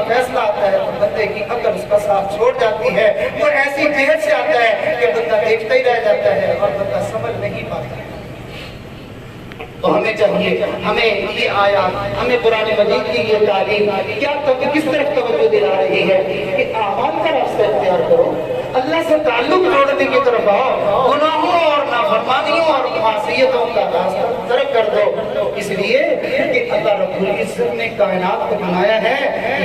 فیصلہ آتا ہے تو بندے کی عقل اس کا ساتھ چھوڑ جاتی ہے، وہ ایسی جہت سے آتا ہے کہ بندہ دیکھتا ہی رہ جاتا ہے اور بندہ سمجھ نہیں پاتا ہے۔ تو ہمیں چاہیے، ہمیں یہ آیات، ہمیں قرآن مجید کی یہ تعلیم کیا کس طرف توجہ دلا رہی ہے کہ اعمال کا راستہ اختیار کرو، اللہ سے تعلق جوڑنے کی طرف آؤ، گناہوں اور نافرمانیوں اور معصیتوں کا راستہ ترک کر دو، اس لیے کہ اللہ رب العزت نے کائنات کو بنایا ہے،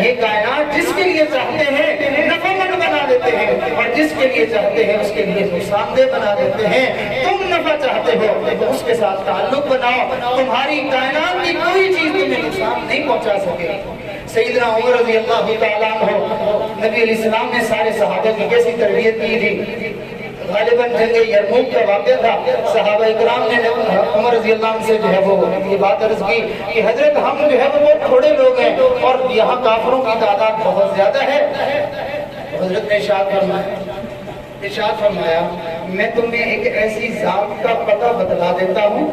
یہ کائنات جس کے لیے چاہتے ہیں نفع مند بنا دیتے ہیں اور جس کے لیے چاہتے ہیں اس کے لیے نقصان دہ بنا دیتے ہیں۔ تم نفع چاہتے ہو تو اس کے ساتھ تعلق بناؤ، تمہاری کائنات کی کوئی چیز تمہیں نقصان نہیں پہنچا سکے۔ سیدنا عمر رضی اللہ تعالیٰ عنہ، نبی علیہ السلام نے سارے صحابہ کی کیسی تربیت کی تھی۔ غالباً جنگ یرموک کا واقعہ تھا، صحابہ اکرام نے عمر رضی اللہ عنہ سے جو ہے وہ یہ بات عرض کی کہ حضرت ہم جو ہے وہ بہت تھوڑے لوگ ہیں اور یہاں کافروں کی تعداد بہت زیادہ ہے۔ حضرت نے ارشاد فرمایا میں تمہیں ایک ایسی ذات کا پتہ بتلا دیتا ہوں،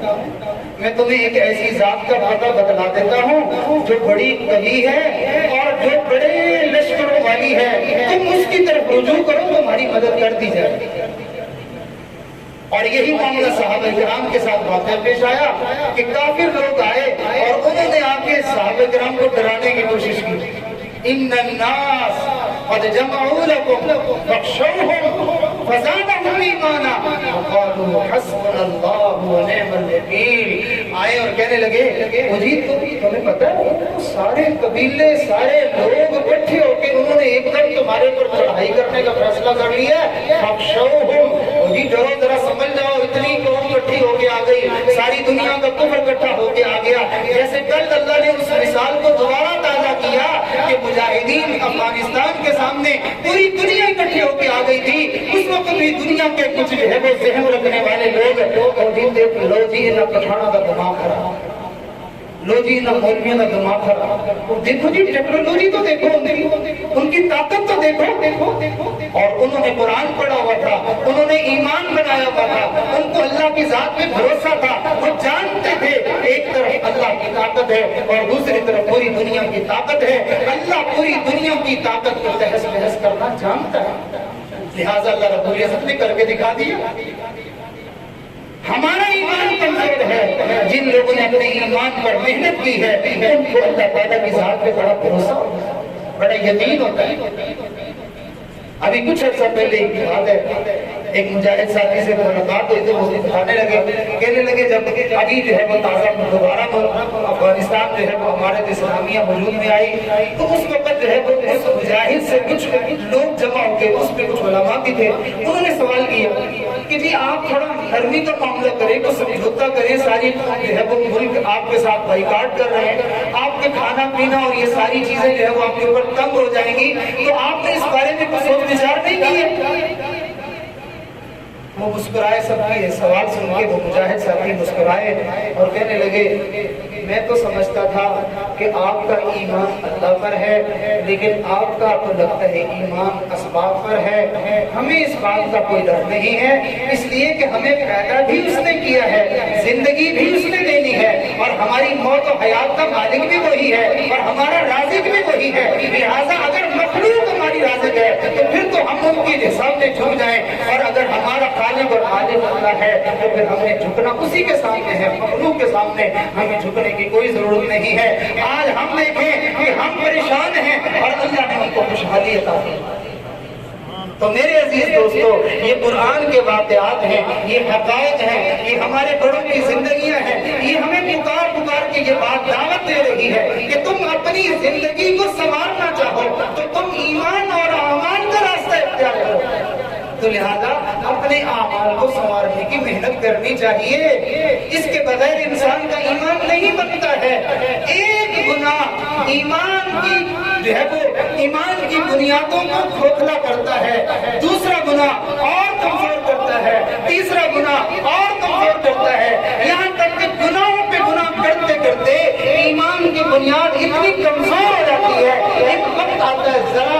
میں تمہیں ایک ایسی ذات کا پتہ بتلا دیتا ہوں جو بڑی قوی ہے اور جو بڑے لشکروں والی ہے، تم اس کی طرف رجوع کرو تمہاری مدد کر دی جائے۔ اور یہی معاملہ صحابہ کرام کے ساتھ واقعہ پیش آیا کہ کافر لوگ آئے اور انہوں نے آ کے صحابہ کرام کو ڈرانے کی کوشش کی، ان الناس قد جمعوا لكم فاخشوهم فزادهم ایمانا وقالوا حسبنا اللہ ونعم الوکیل۔ آئے اور کہنے لگے مجید تمہیں پتہ ہے سارے قبیلے سارے لوگ اکٹھے ہو کے انہوں نے ایک دم تمہارے پر چڑھائی کرنے کا فیصلہ کر لیا ہے، فاخشوهم مجید ڈرو ذرا سمجھ جاؤ، اتنی قوم اکٹھی ہو کے آ گئی، ساری دنیا کا کفر اکٹھا ہو کے آ گیا۔ جیسے کل اللہ نے اس مثال کو دوبارہ تازہ کیا کہ مجاہدین افغانستان کے سامنے پوری دنیا اکٹھی ہو کے آ گئی تھی، اس وقت بھی دنیا کے کچھ جو ہے وہ ذہن رکھنے والے لوگ لو جی نہ پٹھانوں کا دماغ خراب، لو جی نہ مولویوں کا دماغ خراب، دیکھو جی ٹیکنالوجی تو دیکھو، ان کی طاقت تو دیکھو، اور انہوں نے قرآن پڑھا ہوا تھا، انہوں نے ایمان بنایا ہوا تھا، ان کو اللہ کی ذات پہ بھروسہ تھا، وہ جانتے تھے ایک طرف اللہ کی طاقت ہے اور دوسری طرف پوری دنیا کی طاقت ہے، اللہ پوری دنیا کی طاقت کو تہس بہس کرنا جانتا ہے، لہٰذا اللہ رب العزت نے کر کے دکھا دیا۔ ہمارا ایمان کمزور ہے، جن لوگوں نے اپنے ایمان پر محنت کی ہے ان کو اللہ تعالیٰ کی ذات پہ بڑا بھروسہ ہوتا ہے، بڑا یقین ہوتا ہے۔ ابھی کچھ عرصہ پہلے ایک بات ہے، ایک مجاہد ساتھی سے ملاقات ہوئی تو وہ بتانے لگے، کہنے لگے جب ابھی جو ہے وہ تازہ دوبارہ افغانستان جو ہے وہ ہمارے اسلامیہ وجود میں آئی تو اس وقت جو ہے وہ اس مجاہد سے کچھ لوگ جمع ہو کے اس پہ کچھ علماء بھی تھے، انہوں نے سوال کیا کہ جی آپ تھوڑا نرمی کا معاملہ کریں، کو سمجھوتا کریں، ساری جو ہے وہ ملک آپ کے ساتھ بائیکاٹ کر رہے ہیں، آپ کے کھانا پینا اور یہ ساری چیزیں جو ہے وہ آپ کے اوپر تنگ ہو جائیں گی، تو آپ نے اس بارے میں کچھ سوچ وچار نہیں کیے؟ وہ مسکرائے، سب کی سوال سن کے وہ مجاہد ساتھی مسکرائے اور کہنے لگے میں تو سمجھتا تھا کہ آپ کا ایمان اللہ پر ہے، لیکن آپ کا تو لگتا ہے ایمان اسباب پر ہے، ہمیں اس بات کا کوئی ڈر نہیں ہے، اس لیے کہ ہمیں پیدا بھی اس نے کیا ہے، زندگی بھی اس نے دینی ہے اور ہماری موت و حیات کا مالک بھی وہی ہے اور ہمارا رازق بھی وہی ہے، لہٰذا اگر مخلوق ہماری رازق ہے تو پھر تو ہم ان کے سامنے جھک جائیں، اور اگر ہمارا خالق اور مالک اللہ ہے تو پھر ہمیں جھکنا اسی کے سامنے ہے، مخلوق کے سامنے ہمیں جھکنے کی کوئی ضرورت نہیں ہے۔ آج ہم دیکھیں کہ ہم پریشان ہیں اور اللہ نے ان کو خوشحالی عطا فرمائی۔ تو میرے عزیز دوستو، یہ قرآن کے واقعات ہیں، یہ حقائق ہیں، یہ ہمارے بڑوں کی زندگیاں ہیں، یہ ہمیں پکار پکار کے یہ بات دعوت دے رہی ہے کہ تم اپنی زندگی کو سنوارنا چاہو تو تم ایمان اور اعمال کا راستہ اختیار کرو، تو لہذا اپنے اعمال کو سنوارنے کی محنت کرنی چاہیے، اس کے بغیر انسان کا ایمان نہیں بنتا ہے۔ ایک گناہ ایمان کی جو ہے وہ ایمان کی بنیادوں کو کھوکھلا کرتا ہے، دوسرا گناہ اور کمزور کرتا ہے، تیسرا گناہ اور کمزور کرتا ہے، یہاں تک کہ گناہوں پہ گناہ کرتے کرتے ایمان کی بنیاد اتنی کمزور ہو جاتی ہے، ایک وقت آتا ہے ذرا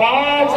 5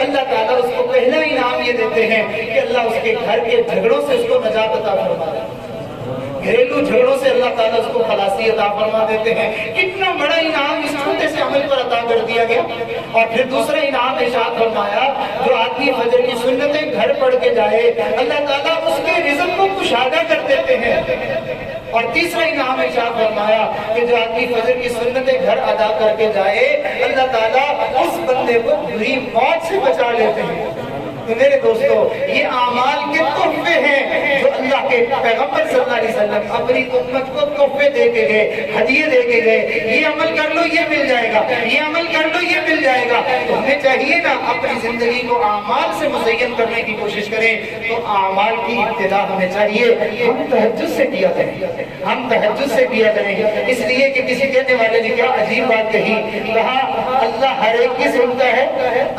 اللہ تعالیٰ اس کو پہلا انعام یہ دیتے ہیں کہ اللہ اس کے گھر کے جھگڑوں سے اس کو نجات عطا فرما دیتے ہیں، گھریلو جھگڑوں سے اللہ تعالیٰ اس کو خلاصی عطا فرما دیتے ہیں۔ کتنا بڑا انعام اس چھوٹے سے عمل پر عطا کر دیا گیا۔ اور پھر دوسرا انعام ارشاد فرمایا، جو آدمی فجر کی سنتیں گھر پڑھ کے جائے اللہ تعالیٰ اس کے رزق کو کشادہ کر دیتے ہیں۔ اور تیسرا انعام ارشاد فرمایا کہ جو آدمی فجر کی سنتیں گھر ادا کر کے جائے اللہ تعالیٰ اس بندے کو بری موت سے بچا لیتے ہیں۔ تو میرے دوستو، یہ اعمال کے تحفے ہیں جو اللہ کے پیغمبر صلی اللہ علیہ وسلم اپنی امت کو تحفے دے کے گئے، ہدیے دے کے گئے۔ یہ عمل کر لو یہ مل جائے گا، یہ عمل کر لو یہ مل جائے گا۔ تو ہمیں چاہیے نا اپنی زندگی کو اعمال سے مزین کرنے کی کوشش کریں۔ تو اعمال کی ابتدا ہمیں چاہیے ہم تہجد سے کیا کریں، ہم تہجد سے کیا کریں، اس لیے کہ کسی کہنے والے نے کیا عجیب بات کہی، کہا اللہ ہر ایک کی سنتا ہے،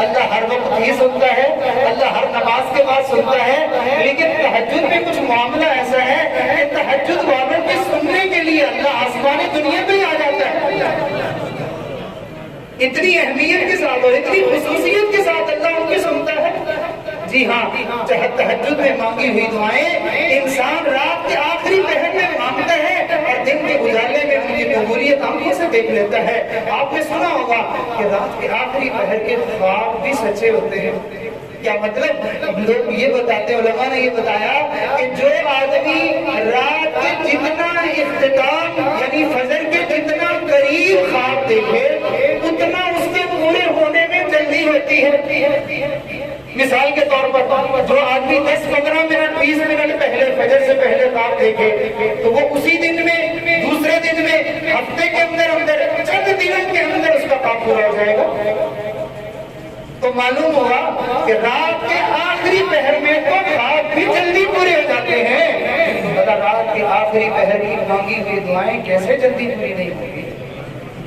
اللہ ہر وقت ہی سنتا ہے، اللہ ہر نماز کے بعد سنتا ہے، لیکن تہجد میں کچھ معاملہ ایسا ہے کہ تہجد والوں کے سننے کے لیے اللہ آسمانی دنیا پہ ہی آ جاتا ہے۔ اتنی اہمیت کے ساتھ اور اتنی خصوصیت کے ساتھ اللہ ان کی سنتا ہے۔ جی ہاں، تہجد میں مانگی ہوئی دعائیں انسان رات کے آخری پہر میں مانگتا ہے اور دن کے اجالے میں ان کی قبولیت آنکھوں سے دیکھ لیتا ہے۔ آپ نے سنا ہوگا کہ رات کے آخری پہر کے خواب بھی سچے ہوتے ہیں۔ کیا مطلب؟ لوگ یہ بتاتے ہیں، علماء نے یہ بتایا کہ جو آدمی رات کے جتنا اختتام یعنی فجر کے جتنا قریب خواب دیکھے اتنا اس کے پورے ہونے میں جلدی ہوتی ہے۔ مثال کے طور پر جو آدمی 10-15 منٹ 20 منٹ پہلے فجر سے پہلے خواب دیکھے تو وہ اسی دن میں، دوسرے دن میں، ہفتے کے اندر چند دنوں کے اندر اس کا خواب پورا ہو جائے گا۔ تو معلوم ہوا کہ رات کے آخری پہر میں تو خواب بھی جلدی پورے ہو جاتے ہیں، تو بتا رات کے آخری پہر کی مانگی ہوئی دعائیں کیسے جلدی پوری نہیں ہوگی؟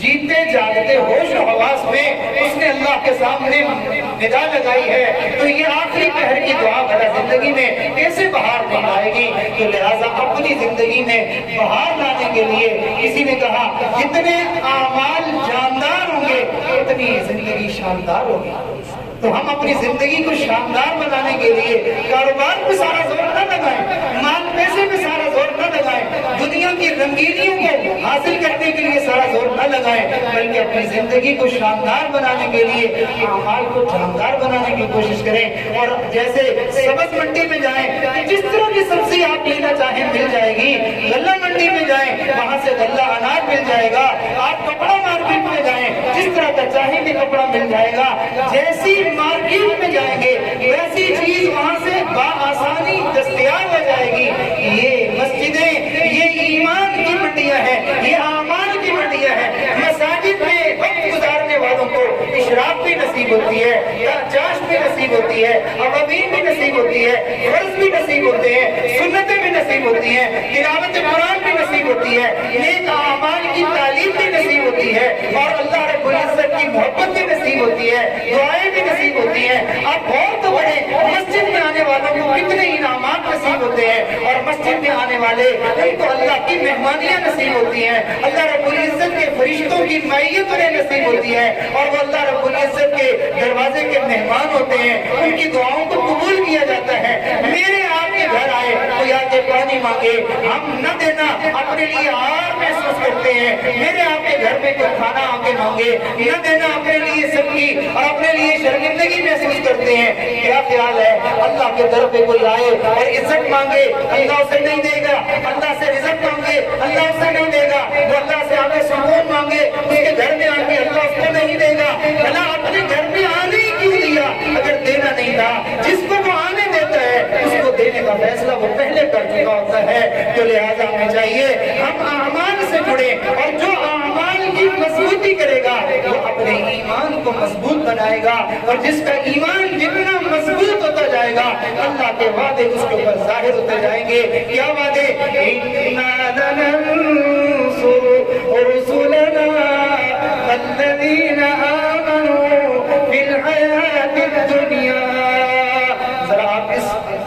جیتے جاگتے ہوش و حواس میں اس نے اللہ کے سامنے ندا لگائی ہے، تو یہ آخری پہر کی دعا بھلا زندگی میں کیسے بہار نہیں آئے گی؟ تو لہٰذا اپنی زندگی میں بہار لانے کے لیے کسی نے کہا جتنے اعمال جاندار ہوں گے اتنی زندگی شاندار ہوگی۔ تو ہم اپنی زندگی کو شاندار بنانے کے لیے کاروبار پہ سارا زور نہ لگائیں، مال پیسے پہ سارا زور نہ لگائیں، دنیا کی رنگینیوں کو حاصل کرنے کے لیے سارا زور نہ لگائیں، بلکہ اپنی زندگی کو شاندار بنانے کے لیے اعمال کو شاندار بنانے کی کوشش کریں۔ اور جیسے سبز منڈی میں جائیں، جس طرح کی سبزی آپ لینا چاہیں مل جائے گی، غلہ منڈی میں جائیں وہاں سے غلہ اناج مل جائے گا، آپ کپڑا مارکیٹ میں جائیں جس طرح کا چاہیں بھی کپڑا مل جائے گا، جیسی مارکیٹ میں جائیں گے ویسی چیز وہاں سے بآسانی دستیاب ہو جائے گی۔ یہ مسجدیں یہ ایمان کی منڈیاں ہیں، یہ اعمال کی منڈیاں ہیں۔ مساجد میں وقت گزارنے والوں کو اشراق بھی نصیب ہوتی ہے، چاش بھی نصیب ہوتی ہے، عوامین بھی نصیب ہوتی ہے، فرض بھی نصیب ہوتے ہیں، سنتیں بھی نصیب ہوتی ہیں، تلاوت قرآن بھی نصیب ہوتی ہے، نیک اعمال کی تعلیم بھی نصیب ہوتی ہے، اور اللہ رب العزت کی محبت بھی نصیب ہوتی ہے، دعائیں بھی نصیب ہوتی ہیں۔ اب بہت بڑے مسجد میں آنے والوں کو کتنے انعامات نصیب ہوتے ہیں، اور مسجد میں آنے والے ان کو اللہ کی مہمانیاں نصیب ہوتی ہیں، اللہ رب العزت کے فرشتوں کی معیت انہیں نصیب ہوتی ہے، اور وہ اللہ رب العزت کے دروازے کے مہمان ہوتے ہیں، ان کی دعاؤں کو قبول کیا جاتا ہے۔ میرے آپ کے گھر آئے کوئی آ کے پانی مانگے، ہم نہ دینا اپنے لیے آر محسوس کرتے ہیں، میرے آپ کے گھر میں کوئی کھانا آ کے مانگے نہ دینا اپنے لیے سبکی اور اپنے لیے شرمندگی محسوس کرتے ہیں۔ کیا خیال ہے اللہ کے در پہ کوئی آئے اور عزت مانگے، اللہ اسے نہیں دے گا، اللہ سے رزق مانگے اللہ اسے نہیں دے گا، وہ اللہ سے آگے سکون مانگے اس کے گھر میں آ کے اللہ اس کو نہیں دے گا۔ اللہ اپنے گھر میں آنے ہی کیوں دیا اگر دینا نہیں تھا؟ جس کو وہ آنے دیتا ہے اس کو دینے کا فیصلہ وہ پہلے کر چکا ہوتا ہے۔ تو لہٰذا ہمیں چاہیے ہم اعمال سے جڑیں، اور جو اعمال کی مضبوطی کرے گا وہ اپنے ایمان کو مضبوط بنائے گا، اور جس کا ایمان جتنا مضبوط ہوتا جائے گا اللہ کے وعدے اس کے اوپر ظاہر ہوتے جائیں گے۔ کیا وعدے؟ اِنَّا لَنَنصُرُ رُسُلَنَا وَالَّذِينَ آمَنُوا فِي الْحَيَاةِ الدُّنْيَا۔ ذرا آپ اس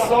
100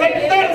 70